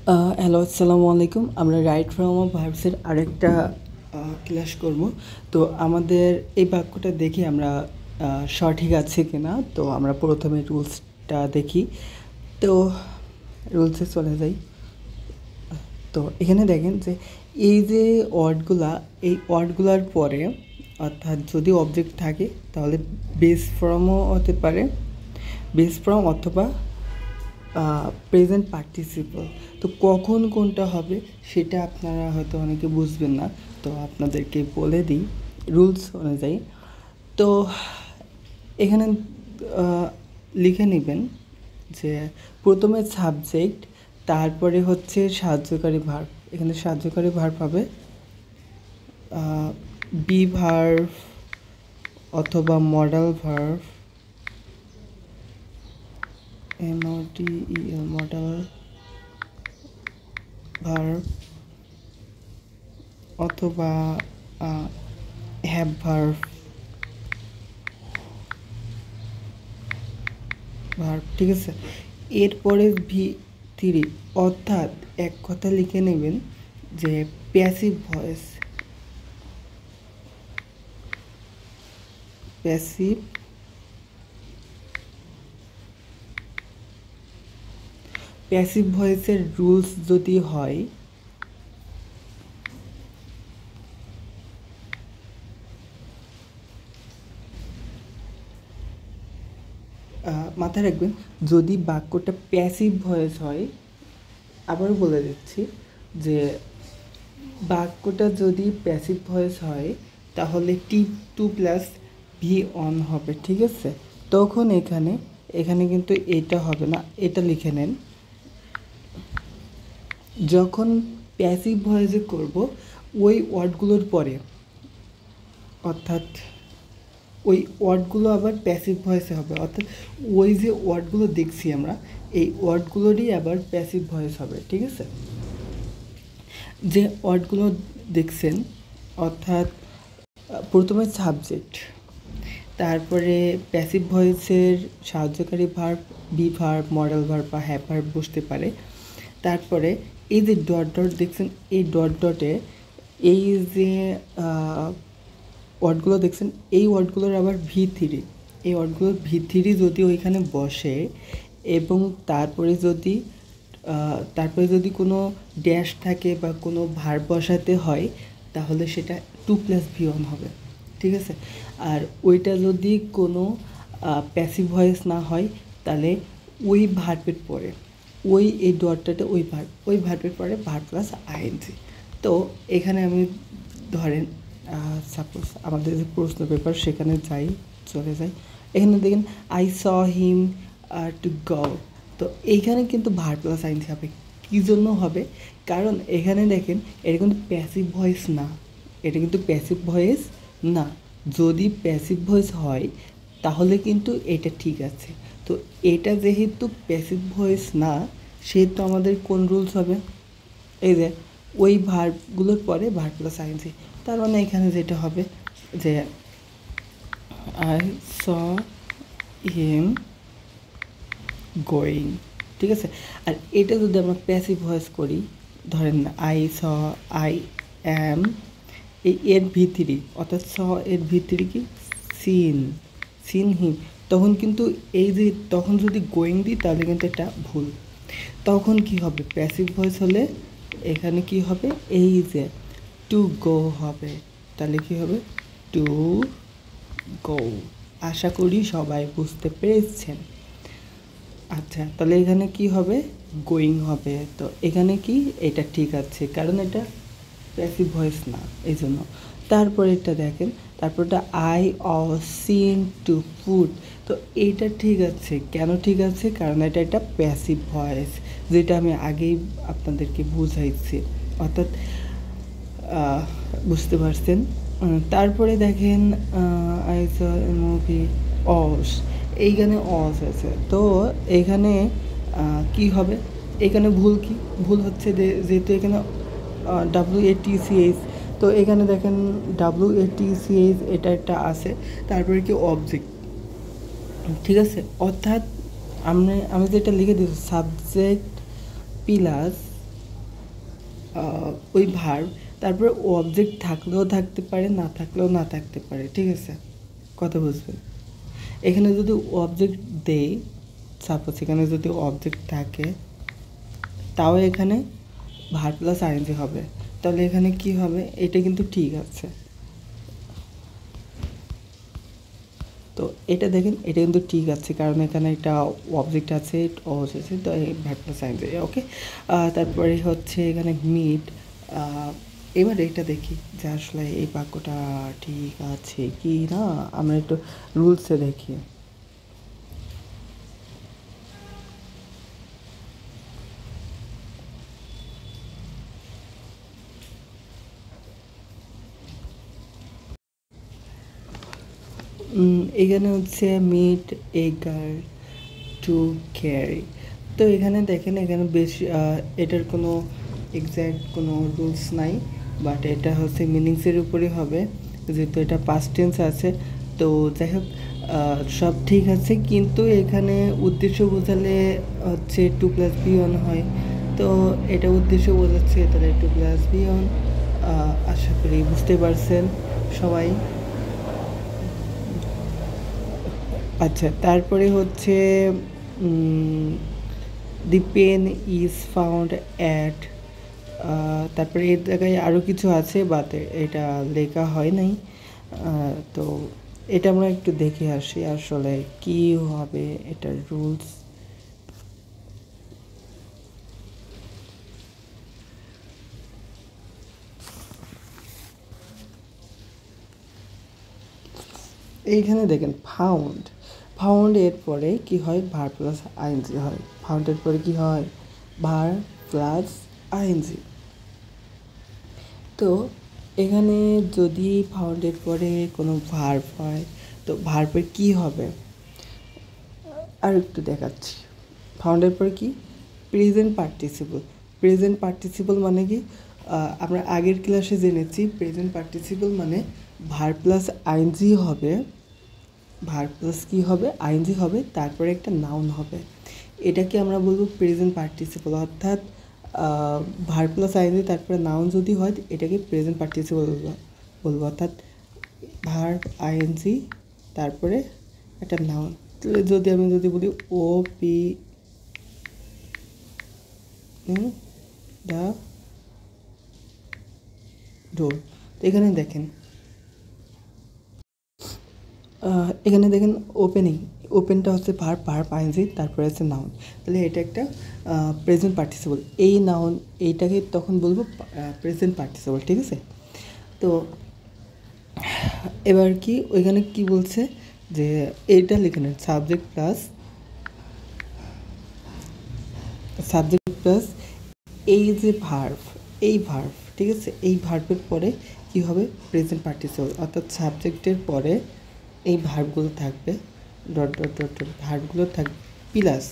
Hello, আসসালামু আলাইকুম। আমরা রাইট ফ্রম ভার্বসের আরেকটা ক্লাস করব। তো আমাদের এই বাক্যটা দেখি আমরা সঠিক আছে কিনা। তো আমরা প্রথমে রুলসটা দেখি। তো রুলসে চলে যাই। তো এখানে দেখেন যে এই যে ওয়ার্ডগুলা, এই ওয়ার্ডগুলার পরে অর্থাৎ যদি অবজেক্ট থাকে তাহলে বেস ফর্মও হতে পারে, বেস ফর্ম অথবা প্রেজেন্ট পার্টিসিপল। তো কখন কোনটা হবে সেটা আপনারা হয়তো অনেকে বুঝবেন না, তো আপনাদেরকে বলে দিই রুলস অনুযায়ী। তো এখানে লিখে নেবেন যে প্রথমে সাবজেক্ট, তারপরে হচ্ছে সাহায্যকারী ভার্ব। এখানে সাহায্যকারী ভার্ব হবে বি ভার্ব অথবা modal verb, MODEL modal verb অথবা হ্যাভ ভার্ব ঠিক আছে। এরপরে V3 অর্থাৎ এক কথা লিখে নেবেন যে প্যাসিভ ভয়েস, প্যাসিভ প্যাসিভ ভয়েসের রুলস যদি হয় মাথায় রাখবেন, যদি বাক্যটা প্যাসিভ ভয়েস হয়, আবারও বলে দিচ্ছি যে বাক্যটা যদি প্যাসিভ ভয়েস হয় তাহলে T2+V অন হবে, ঠিক আছে। তখন এখানে কিন্তু এটা হবে না, এটা লিখে নেন। যখন প্যাসিভ ভয়েসে করব ওই ওয়ার্ডগুলোর পরে, অর্থাৎ ওই ওয়ার্ডগুলো আবার প্যাসিভ ভয়েসে হবে, অর্থাৎ ওই যে ওয়ার্ডগুলো দেখছি আমরা এই ওয়ার্ডগুলোরই আবার প্যাসিভ ভয়েস হবে, ঠিক আছে। যে ওয়ার্ডগুলো দেখছেন অর্থাৎ প্রথমে সাবজেক্ট, তারপরে প্যাসিভ ভয়েসের সাহায্যকারী verb, be verb, modal verb বা হ্যাভ ভার্ব বসতে পারে। তারপরে এই যে ডট ডট দেখছেন, এই ডট ডটে এই যে ওয়ার্ডগুলো দেখছেন এই ওয়ার্ডগুলোর আবার V3, এই ওয়ার্ডগুলোর V3 যদি ওইখানে বসে এবং তারপরে যদি কোনো ড্যাশ থাকে বা কোনো ভার্ব বসাতে হয় তাহলে সেটা 2+V অন হবে, ঠিক আছে। আর ওইটা যদি কোনো প্যাসিভ ভয়েস না হয় তাহলে ওই ভার্বের পরে এই ডটটাতে ওই ভার্বের পরে ভার্ব প্লাস আইএনজি। তো এখানে আমি ধরেন সাপোজ আমাদের যে প্রশ্ন পেপার সেখানে চলে যাই। এখানে দেখেন I saw him to go. তো এইখানে কিন্তু ভার্ব প্লাস আইএনজি হবে। কী জন্য হবে? কারণ এখানে দেখেন এটা কিন্তু প্যাসিভ ভয়েস না, এটা কিন্তু প্যাসিভ ভয়েস না। যদি প্যাসিভ ভয়েস হয় তাহলে কিন্তু এটা ঠিক আছে। তো এটা যেহেতু প্যাসিভ ভয়েস না সেহেতু আমাদের কোন রুলস হবে? এই যে ওই ভার্বগুলোর পরে ভার্ব প্লাস আইএনজি। তার মানে এখানে যেটা হবে যে আই স হিম গোয়িং, ঠিক আছে। আর এটা যদি আমরা প্যাসিভ ভয়েস করি, ধরেন আই স, আই অ্যাম, এর V3 অর্থাৎ স এর V3 কি সিন হিম, তখন কিন্তু তখন যদি গোয়িং দিই তাহলে কিন্তু এটা ভুল। তখন কি হবে? প্যাসিভ ভয়েস হলে এখানে কি হবে? এই যে টু গো হবে, তাহলে কি হবে? To go. আশা করি সবাই বুঝতে পেরেছেন। আচ্ছা, তাহলে এখানে কি হবে? গোয়িং হবে। তো এখানে কি এটা ঠিক আছে, কারণ এটা প্যাসিভ ভয়েস না, এই জন্য। তারপরে এটা দেখেন, তারপরটা আই সিন টু ফুড। তো এইটা ঠিক আছে, কেন ঠিক আছে? কারণ এটা প্যাসিভ ভয়েস, যেটা আমি আগেই আপনাদেরকে বুঝাইছি, অর্থাৎ বুঝতে পারছেন। তারপরে দেখেন আই স মুভি অস, এইখানে অস আছে। তো এইখানে কি হবে? এখানে ভুল হচ্ছে যেহেতু এখানে WATCH। তো এখানে দেখেন WATCH এটা একটা আছে, তারপরে কি অবজেক্ট, ঠিক আছে। অর্থাৎ আমি যেটা লিখে দিচ্ছি সাবজেক্ট প্লাস ওই ভার্ব, তারপরে অবজেক্ট থাকলেও থাকতে পারে, না থাকলেও না থাকতে পারে, ঠিক আছে? কথা বুঝবেন। এখানে যদি অবজেক্ট দেই, সাপোজ এখানে যদি অবজেক্ট থাকে, তাও এখানে ভার্ব প্লাস আইএনজি হবে। তাহলে এখানে কি হবে? এটা কিন্তু ঠিক আছে। তো এটা দেখেন, এটা কিন্তু ঠিক আছে, কারণ এখানে একটা অবজেক্ট আছে, আছে, তো এই ভার্ব প্লাস আইএনজি, ওকে। তারপরে হচ্ছে এখানে মিট। এবার এটা দেখি যে আসলে এই বাক্যটা ঠিক আছে কি না, আমরা একটু রুলসে দেখি। এখানে হচ্ছে meet a girl to carry. তো এখানে দেখেন, এখানে বেশি এটার কোনো এক্স্যাক্ট কোনো রুলস নাই, বাট এটা হচ্ছে মিনিংসের উপরে হবে, যেহেতু এটা পাস্ট টেন্স আছে। তো যাই হোক, সব ঠিক আছে, কিন্তু এখানে উদ্দেশ্য বোঝালে হচ্ছে 2+B1 হয়। তো এটা উদ্দেশ্য বোঝাচ্ছে, তাহলে 2+B1। আশা করি বুঝতে পারছেন সবাই। আচ্ছা, তারপরে হচ্ছে the pen is found at, তারপরে এর জায়গায় আরও কিছু আছে, বাট এটা লেখা হয় নাই। তো এটা আমরা একটু দেখে আসি আসলে কি হবে এটার রুলস। এইখানে দেখেন ফাউন্ড, ফাউন্ড এর পরে কি হয়? ভার্ব প্লাস আইএনজি হয়। ফাউন্ডের পরে কি হয়? Verb plus ING. তো এখানে যদি ফাউন্ডের পরে কোনো ভার্ব হয়, তো ভার্বের কি হবে আর একটু দেখাচ্ছি। ফাউন্ডের পরে কি? Present participle. প্রেজেন্ট পার্টিসিপল মানে কি? আমরা আগের ক্লাসে জেনেছি প্রেজেন্ট পার্টিসিপল মানে ভার্ব প্লাস আইএনজি হবে, ভার্ব প্লাস কী হবে? আইএনজি হবে, তারপরে একটা নাউন হবে। এটাকে আমরা বলবো প্রেজেন্ট পার্টিসিপল, অর্থাৎ ভার্ব প্লাস আইএনজি তারপরে নাউন যদি হয়, এটাকে প্রেজেন্ট পার্টিসিপল বলবো, অর্থাৎ ভার্ব আইএনজি তারপরে একটা নাউন। তাহলে যদি বলি ও পি দ্য ডোর, তো এখানে দেখেন, ওপেনিং, ওপেনটা হচ্ছে ভার্ব, ভার্ব আইএনজি তারপরে হচ্ছে নাউন, তাহলে এটা একটা প্রেজেন্ট পার্টিসিপল। এই নাউন এইটাকে তখন বলবো প্রেজেন্ট পার্টিসিপল, ঠিক আছে? তো এবার কি ওইখানে কি বলছে যে এইটা লিখে নেন, সাবজেক্ট প্লাস এই যে ভার্ব, এই ভার্ব, ঠিক আছে? এই ভার্বের পরে কি হবে? প্রেজেন্ট পার্টিসিপল, অর্থাৎ সাবজেক্টের পরে এই ভার্বগুলো থাকবে, ডট ডট ডট ডট ভার্বগুলো থাকবে, প্লাস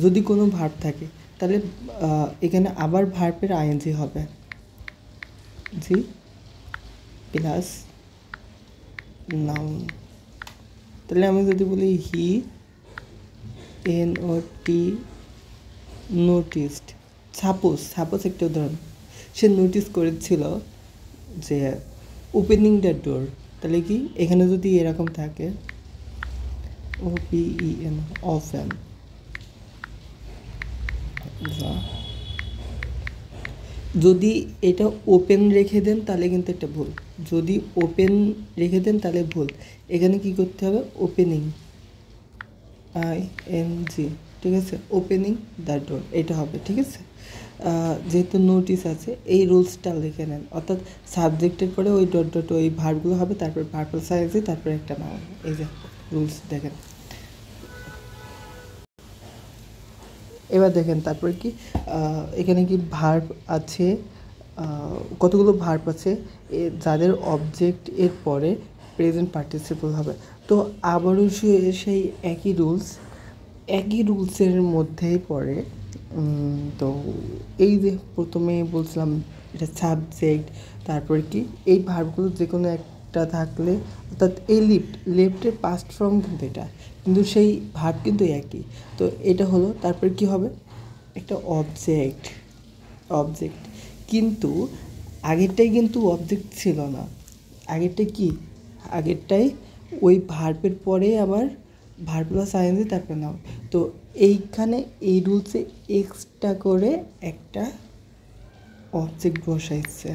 যদি কোনো ভার্ব থাকে তাহলে এখানে আবার ভার্বের আইএনজি হবে, জি প্লাস নাউন। তাহলে আমি যদি বলি হি NOT নোটিসড, সাপোজ একটা উদাহরণ, সে নোটিস করেছিল যে ওপেনিং দ্য ডোর, তাহলে কি এখানে যদি এরকম থাকে OPEN ওপেন, যদি এটা ওপেন রেখে দেন তাহলে কিন্তু এটা ভুল, যদি ওপেন রেখে দেন তাহলে ভুল। এখানে কি করতে হবে? ওপেনিং ING, ঠিক আছে? ওপেনিং দ্য ডোর এটা হবে, ঠিক আছে? যেহেতু নোটিস আছে, এই রুলসটা লিখে নেন, অর্থাৎ সাবজেক্টের পরে ওই ডট ডট ওই ভার্বগুলো হবে, তারপর ভার্ব প্লাস আইএনজি তারপরে একটা নাউন। এই যে রুলস দেখেন। এবার দেখেন তারপরে কি এখানে কি ভার্ব আছে, কতগুলো ভার্ব আছে যাদের অবজেক্ট এর পরে প্রেজেন্ট পার্টিসিপল হবে। তো আবারও সেই একই রুলসের মধ্যেই পড়ে। তো এই যে প্রথমে বলছিলাম এটা সাবজেক্ট, তারপরে কি এই ভার্বগুলো যে কোনো একটা থাকলে, অর্থাৎ এই লেফটের পাস্ট ফর্ম কিন্তু এটা, কিন্তু সেই ভার্ব কিন্তু একই। তো এটা হলো, তারপরে কি হবে? একটা অবজেক্ট, অবজেক্ট, কিন্তু আগেরটাই কিন্তু অবজেক্ট ছিল না। আগেরটাই কি, আগেরটাই ওই ভার্বের পরে আবার ভার্ব প্লাস আইএনজি তারপরে নাউন। তো এইখানে এই রুলসে এক্সট্রা করে একটা অবজেক্ট বসাইছে,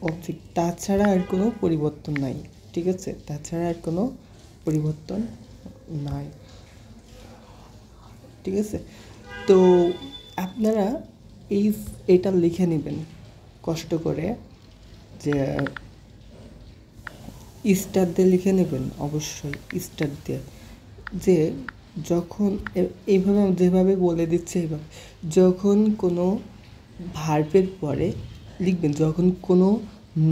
অবজেক্ট, তাছাড়া আর কোনো পরিবর্তন নাই। ঠিক আছে, তাছাড়া আর কোনো পরিবর্তন নাই। ঠিক আছে, তো আপনারা এটা লিখে নেবেন কষ্ট করে, যে স্টার দিয়ে লিখে নেবেন, অবশ্যই স্টার দিয়ে, যে যখন এইভাবে আমি যেভাবে বলে দিচ্ছি এইভাবে, যখন কোনো ভার্বের পরে লিখবেন, যখন কোনো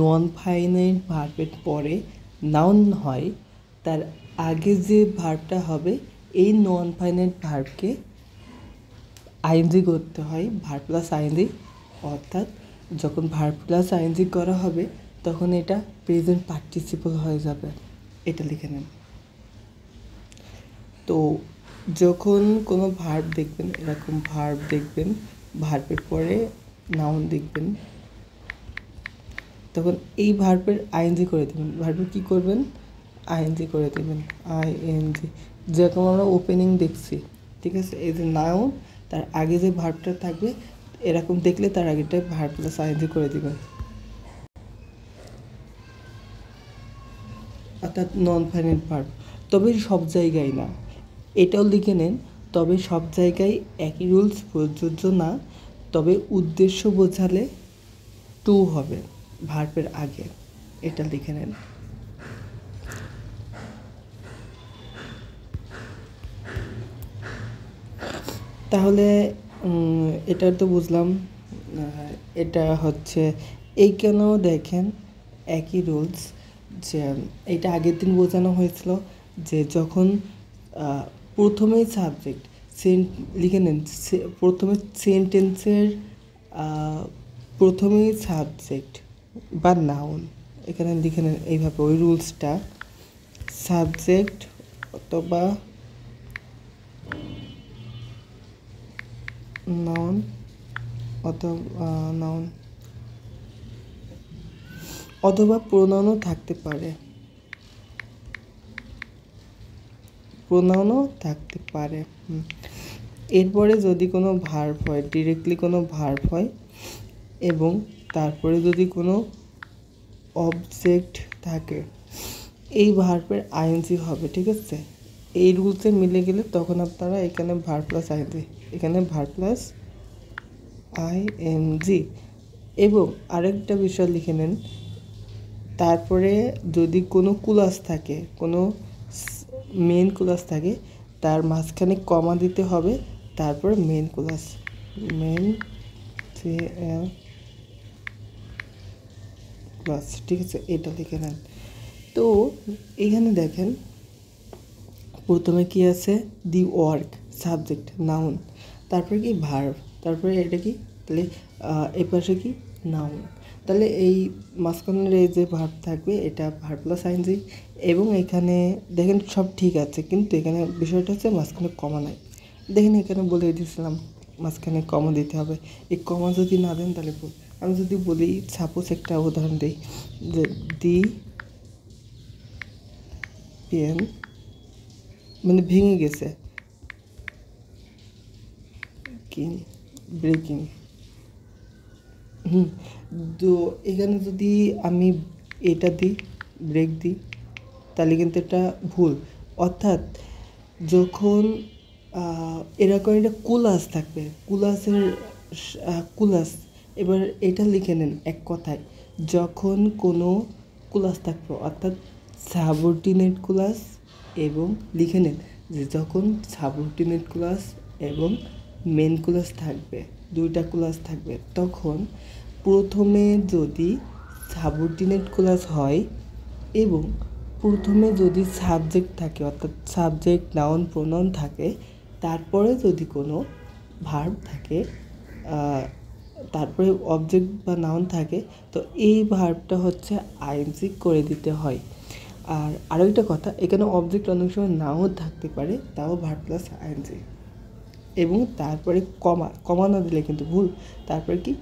নন ফাইনাইট ভার্বের পরে নাউন হয়, তার আগে যে ভার্বটা হবে এই নন ফাইনাইট ভার্বকে আইএনজি করতে হয়, ভার্ব প্লাস আইএনজি। অর্থাৎ যখন ভার্ব প্লাস আইএনজি করা হবে তখন এটা প্রেজেন্ট পার্টিসিপল হয়ে যাবে। এটা লিখে নেন। তো যখন কোনো ভার্ব দেখবেন, এরকম ভার্ব দেখবেন, ভার্বের পরে নাউন দেখবেন, তখন এই ভার্বের আইএনজি করে দেবেন। ভার্বের কী করবেন, আইএনজি করে দেবেন, আইএনজি। যেরকম আমরা ওপেনিং দেখছি, ঠিক আছে, এই যে নাউন, তার আগে যে ভার্বটা থাকবে এরকম দেখলে তার আগেটাই ভার্ব প্লাস আইএনজি করে দেবেন। অর্থাৎ নন ফাইনাইট ভার্ব, তবে সব জায়গায় না, এটাও লিখে নেন। তবে সব জায়গায় একই রুলস প্রযোজ্য না, তবে উদ্দেশ্য বোঝালে টু হবে ভার্বের আগে, এটা লিখে নেন। তাহলে এটা তো বুঝলাম। এটা হচ্ছে এইখানেও দেখেন একই রুলস, যে এটা আগের দিন বোঝানো হয়েছিল, যে যখন প্রথমেই সাবজেক্ট লিখে নেন, প্রথমে সেন্টেন্সের প্রথমেই সাবজেক্ট বা নাউন, এখানে লিখে নেন এইভাবে ওই রুলসটা, সাবজেক্ট অথবা নাউন অথবা প্রোনাউনও থাকতে পারে, এরপরে যদি কোনো ভার্ব হয়, ডিরেক্টলি কোনো ভার্ব হয়, এবং তারপরে যদি কোনো অবজেক্ট থাকে, এই ভার্বের আইএনজি হবে। ঠিক আছে, এই রুলসে মিলে গেলে তখন আপনারা এখানে ভার্ব প্লাস আইএনজি, এখানে ভার্ব প্লাস আইএনজি। এবং আরেকটা বিষয় লিখে নেন, তারপরে যদি কোনো ক্লজ থাকে, কোনো মেন ক্লজ থাকে, তার মাঝখানে কমা দিতে হবে, তারপর মেন ক্লজ, ক্লজ। ঠিক আছে, এটা লিখে নেন। তো এখানে দেখেন প্রথমে কি আছে, দি ওয়ার্ক, সাবজেক্ট, নাউন, তারপরে কি ভার্ব, তারপরে এটা কি, তাহলে এই পাশে কি নাউন। তাহলে এই মাঝখানের এই যে ভার্ব থাকবে এটা ভার্ব প্লাস আইএনজি। এবং এখানে দেখেন সব ঠিক আছে, কিন্তু এখানে বিষয়টা হচ্ছে মাঝখানে কমা নাই। দেখেন এখানে বলে দিয়েছিলাম মাঝখানে কমা দিতে হবে, এই কমা যদি না দেন তাহলে আমি যদি বলি, সাপোজ একটা উদাহরণ দিই, যে দি পেন মানে ভেঙে গেছে, ব্রেকিং। তো এখানে যদি আমি এটা দিই, ব্রেক দিই, তাহলে কিন্তু এটা ভুল। অর্থাৎ যখন এরকম একটা কুলাস থাকবে, কুলাস, এবার এটা লিখে নেন এক কথায়, যখন কোনো কুলাস থাকবে, অর্থাৎ সাবঅর্ডিনেট ক্লজ, এবং লিখে নেন যে যখন সাবঅর্ডিনেট ক্লজ এবং মেন ক্লজ থাকবে, দুইটা ক্লজ থাকবে, তখন প্রথমে যদি সাবঅর্ডিনেট ক্লজ হয় এবং প্রথমে যদি সাবজেক্ট থাকে, অর্থাৎ সাবজেক্ট, নাউন, প্রোনাউন থাকে, তারপরে যদি কোনো ভার্ব থাকে, তারপরে অবজেক্ট বা নাউন থাকে, তো এই ভার্বটা হচ্ছে আইএনজি করে দিতে হয়। আর আরেকটা কথা, এখানে অবজেক্ট অনেক সময় নাও থাকতে পারে, তাও ভার্ব প্লাস আইএনজি। এবং তারপরে কমা, কমা না দিলে কিন্তু ভুল, তারপরে কি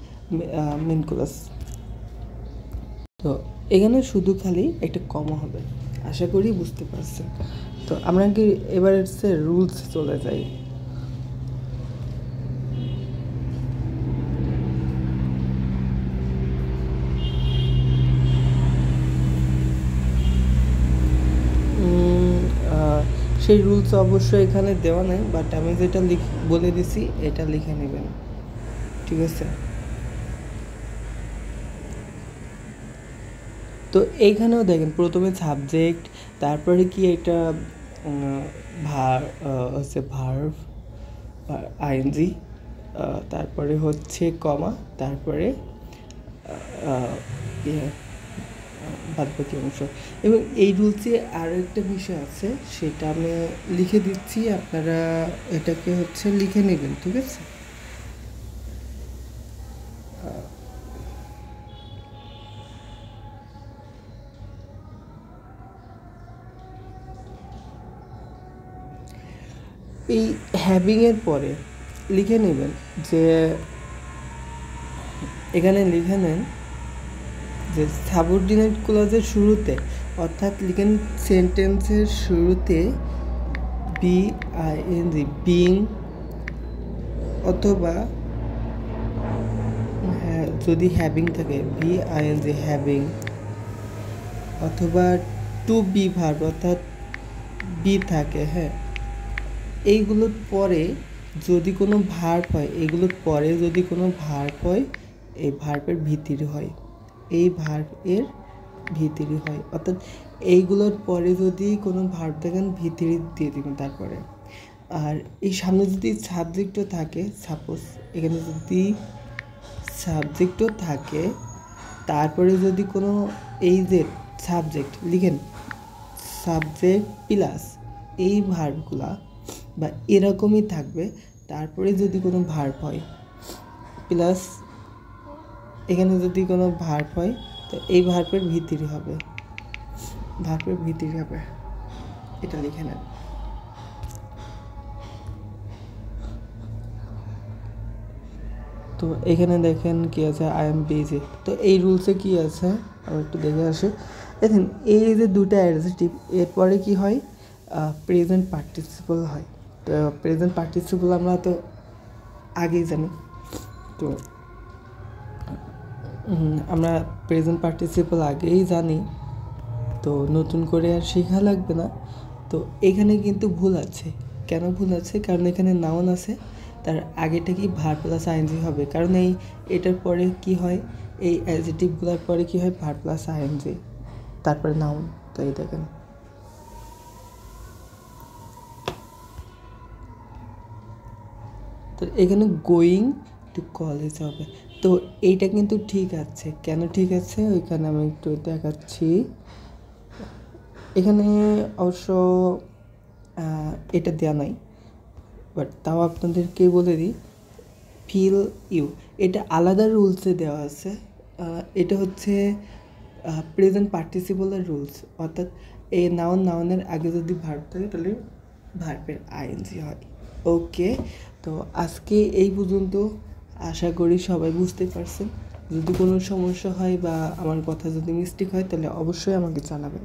মেন ক্লজ। তো এখানে শুধু খালি একটা কমা হবে, আশা করি বুঝতে পারছেন। তো আমরা কি এবার হচ্ছে রুলস চলে যাই। সেই রুলস অবশ্যই এখানে দেওয়া নেই, বাট আমি যেটা বলে দিছি এটা লিখে নেবেন, ঠিক আছে। তো এইখানেও দেখেন প্রথমে সাবজেক্ট, তারপরে কি এটা হচ্ছে ভার্ব আইএনজি, তারপরে হচ্ছে কমা, তারপরে বাদবাকি অংশ। এবং এই রুলসে আরও একটা বিষয় আছে, সেটা আমি লিখে দিচ্ছি, আপনারা এটাকে হচ্ছে লিখে নেবেন, ঠিক আছে। এই হ্যাভিংয়ের পরে লিখে নেবেন যে, এখানে লিখে নেন যে সাবঅর্ডিনেট ক্লজের শুরুতে, অর্থাৎ লিখেন সেন্টেন্সের শুরুতে বিআইএনজি, বিং, অথবা যদি হ্যাভিং থাকে বিআইএনজি হ্যাভিং, অথবা টু বি ভার্ব অর্থাৎ বি থাকে, হ্যাঁ। এইগুলোর পরে যদি কোনো ভার্ব হয়, এগুলোর পরে যদি কোনো ভার্ব হয়, এই ভার্বের ভিতরে হয়, এই ভার্ব এর ভিতরে হয়, অর্থাৎ এইগুলোর পরে যদি কোনো ভার্ব দেখেন ভিতরে দিয়ে দিবেন তারপরে। আর এই সামনে যদি সাবজেক্টও থাকে, সাপোজ এখানে যদি সাবজেক্টও থাকে, তারপরে যদি কোনো এই যে সাবজেক্ট লিখেন সাবজেক্ট প্লাস এই ভার্বগুলা বা এরকমই থাকবে, তারপরে যদি কোনো ভার্ব হয় প্লাস এখানে যদি কোনো ভার্ব হয়, তো এই ভার্বের ভিতরে হবে, ভার্বের ভিতরে হবে, এটা লিখে নেন। তো এখানে দেখেন কি আছে, আই এম বিজি। তো এই রুলসে কি আছে আমি একটু দেখে আসি। দেখেন এই যে দুটো অ্যাডজেক্টিভ, এরপরে কি হয়, প্রেজেন্ট পার্টিসিপল হয়। তো প্রেজেন্ট পার্টিসিপল আমরা তো আগেই জানি, তো আমরা প্রেজেন্ট পার্টিসিপল আগেই জানি, তো নতুন করে আর শেখা লাগবে না। তো এখানে কিন্তু ভুল আছে, কেন ভুল আছে, কারণ এখানে নাউন আছে, তার আগেটা কি ভার্ব প্লাস আইএনজি হবে, কারণ এটার পরে কি হয়, এই অ্যাডজেক্টিভগুলোর পরে কি হয় ভার্ব প্লাস আইএনজি, তারপরে নাউন। তো এই দেখেন, তো এখানে গোয়িং টু কলেজ হবে। তো এইটা কিন্তু ঠিক আছে, কেন ঠিক আছে ওইখানে আমি একটু দেখাচ্ছি। এখানে অবশ্য এটা দেওয়া নাই, বাট তাও আপনাদেরকে বলে দিই, ফিল ইউ, এটা আলাদা রুলসে দেওয়া আছে। এটা হচ্ছে প্রেজেন্ট পার্টিসিপলের রুলস, অর্থাৎ এই নাউনের আগে যদি ভার্ব থাকে তাহলে ভার্বের আইএনজি হয়। ওকে, তো আজকে এই পর্যন্ত, আশা করি সবাই বুঝতে পারছেন। যদি কোনো সমস্যা হয় বা আমার কথা যদি মিস্টেক হয় তাহলে অবশ্যই আমাকে জানাবেন।